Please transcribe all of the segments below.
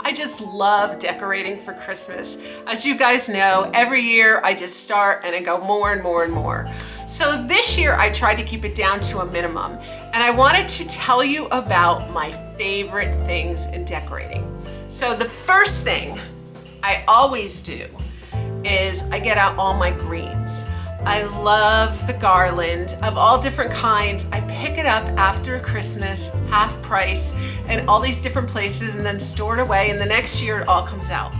I just love decorating for Christmas. As you guys know, every year I just start and I go more and more and more. So this year I tried to keep it down to a minimum, and I wanted to tell you about my favorite things in decorating. So the first thing I always do is I get out all my greens. I love the Garland of all different kinds. I pick it up after Christmas, half price, in all these different places, and then store it away, and the next year it all comes out.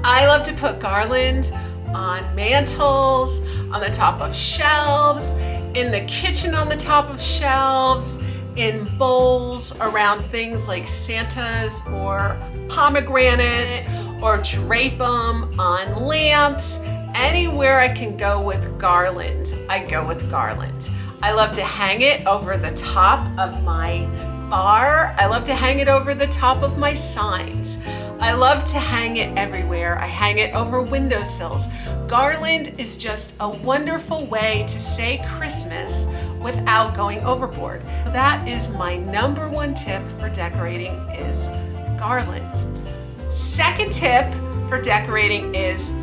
I love to put Garland on mantles, on the top of shelves, in the kitchen on the top of shelves, in bowls around things like Santas or pomegranates, or drape them on lamps. Anywhere I can go with Garland, I go with Garland. I love to hang it over the top of my bar. I love to hang it over the top of my signs. I love to hang it everywhere. I hang it over windowsills. Garland is just a wonderful way to say Christmas without going overboard. That is my number one tip for decorating is Garland. Second tip for decorating is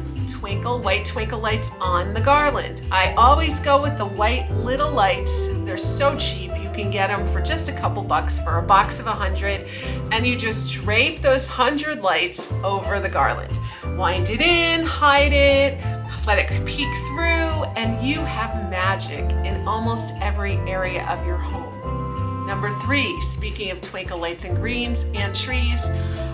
white twinkle lights on the Garland. I always go with the white little lights. They're so cheap. You can get them for just a couple bucks for a box of 100, and you just drape those 100 lights over the Garland. Wind it in, hide it, let it peek through, and you have magic in almost every area of your home. Number 3, speaking of twinkle lights and greens and trees,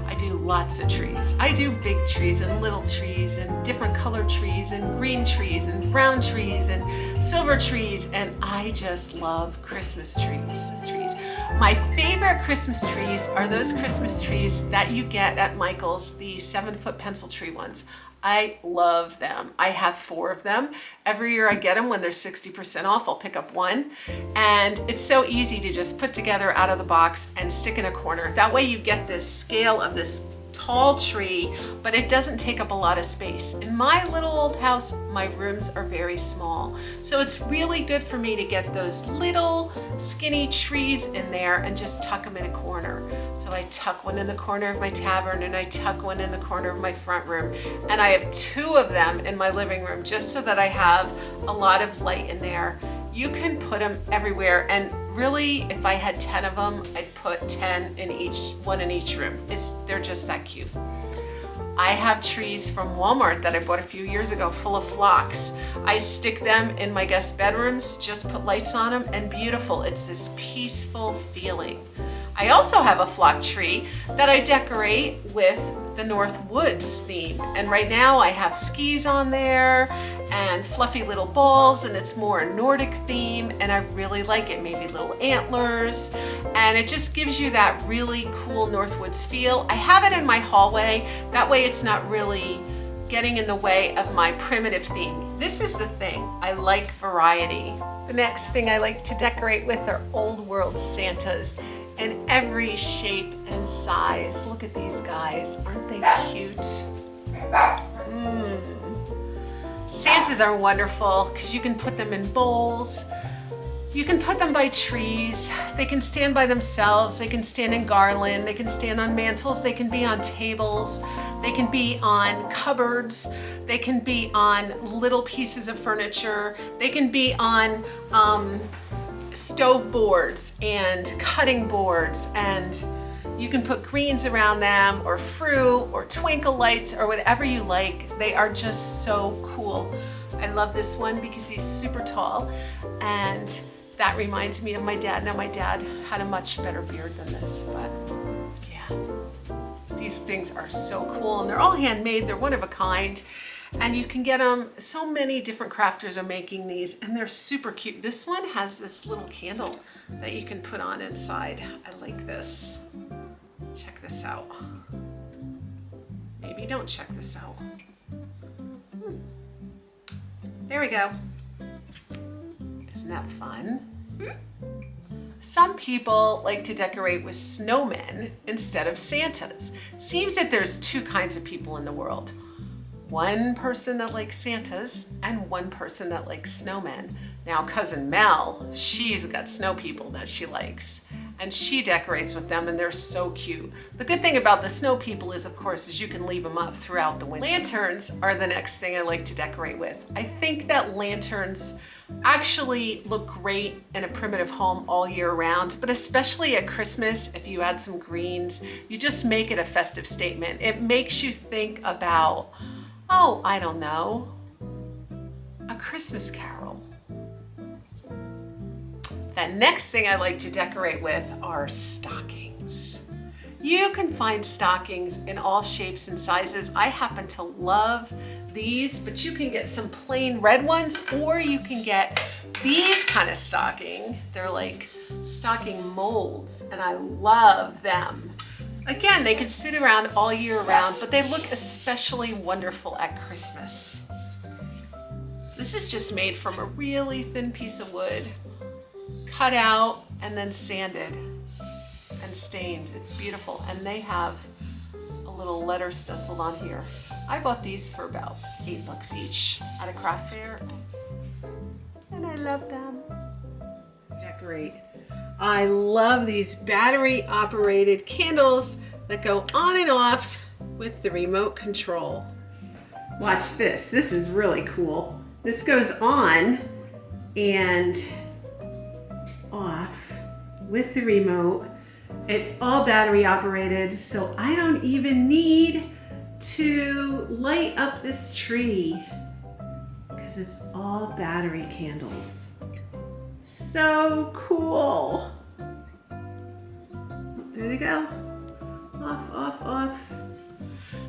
I do lots of trees. I do big trees and little trees and different colored trees and green trees and brown trees and silver trees, and I just love Christmas trees. My favorite Christmas trees are those Christmas trees that you get at Michael's, the 7-foot pencil tree ones. I love them. I have 4 of them. Every year I get them when they're 60% off. I'll pick up one. And it's so easy to just put together out of the box and stick in a corner. That way you get this scale of this tall tree, but it doesn't take up a lot of space. In my little old house, my rooms are very small. So it's really good for me to get those little skinny trees in there and just tuck them in a corner. So I tuck one in the corner of my tavern, and I tuck one in the corner of my front room. And I have 2 of them in my living room just so that I have a lot of light in there. You can put them everywhere, and really, if I had 10 of them, I'd put 10 in one in each room. They're just that cute. I have trees from Walmart that I bought a few years ago full of phlox. I stick them in my guest bedrooms, just put lights on them, and beautiful. It's this peaceful feeling. I also have a flock tree that I decorate with the North Woods theme. And right now I have skis on there and fluffy little balls, and it's more a Nordic theme, and I really like it. Maybe little antlers, and it just gives you that really cool North Woods feel. I have it in my hallway. That way it's not really getting in the way of my primitive theme. This is the thing. I like variety. The next thing I like to decorate with are old world Santas in every shape and size. Look at these guys. Aren't they cute? Santas are wonderful because you can put them in bowls. You can put them by trees. They can stand by themselves. They can stand in Garland. They can stand on mantles. They can be on tables. They can be on cupboards. They can be on little pieces of furniture. They can be on stove boards and cutting boards, and you can put greens around them, or fruit, or twinkle lights, or whatever you like. They are just so cool. I love this one because he's super tall, and that reminds me of my dad. Now, my dad had a much better beard than this, but yeah. These things are so cool, and they're all handmade. They're one of a kind, and you can get them. So many different crafters are making these, and they're super cute. This one has this little candle that you can put on inside. I like this. Check this out. Maybe don't check this out. There we go. Isn't that fun? Some people like to decorate with snowmen instead of Santas. Seems that there's 2 kinds of people in the world. One person that likes Santas and one person that likes snowmen. Now, cousin Mel, she's got snow people that she likes. and she decorates with them, and they're so cute. The good thing about the snow people is, of course, is you can leave them up throughout the winter. Lanterns are the next thing I like to decorate with. I think that lanterns actually look great in a primitive home all year round, but especially at Christmas, if you add some greens, you just make it a festive statement. It makes you think about, oh, I don't know, a Christmas Carol. The next thing I like to decorate with are stockings. You can find stockings in all shapes and sizes. I happen to love these, but you can get some plain red ones, or you can get these kind of stocking. They're like stocking molds, and I love them. Again, they can sit around all year round, but they look especially wonderful at Christmas. This is just made from a really thin piece of wood, cut out and then sanded and stained. It's beautiful, and they have a little letter stenciled on here. I bought these for about $8 each at a craft fair, and I love them. Decorate. I love these battery operated candles that go on and off with the remote control. Watch this. This is really cool. This goes on and off with the remote. It's all battery operated, so I don't even need to light up this tree because it's all battery candles. So cool. There they go. Off, off, off.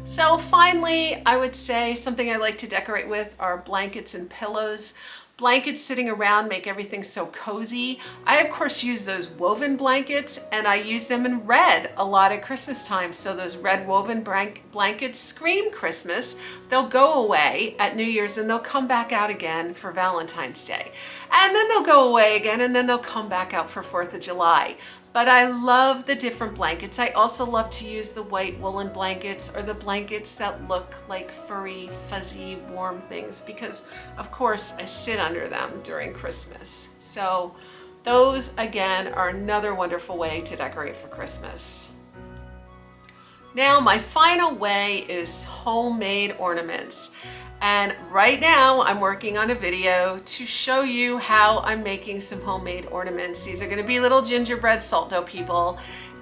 So finally, I would say something I like to decorate with are blankets and pillows. Blankets sitting around make everything so cozy. I of course use those woven blankets, and I use them in red a lot at Christmas time. So those red woven blankets scream Christmas. They'll go away at New Year's and they'll come back out again for Valentine's Day. And then they'll go away again, and then they'll come back out for 4th of July. But I love the different blankets. I also love to use the white woolen blankets, or the blankets that look like furry, fuzzy, warm things, because of course I sit under them during Christmas. So those again are another wonderful way to decorate for Christmas. Now my final way is homemade ornaments. And right now I'm working on a video to show you how I'm making some homemade ornaments. These are going to be little gingerbread salt dough people,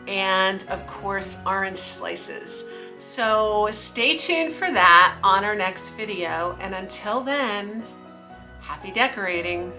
and of course orange slices. So stay tuned for that on our next video, and until then, happy decorating.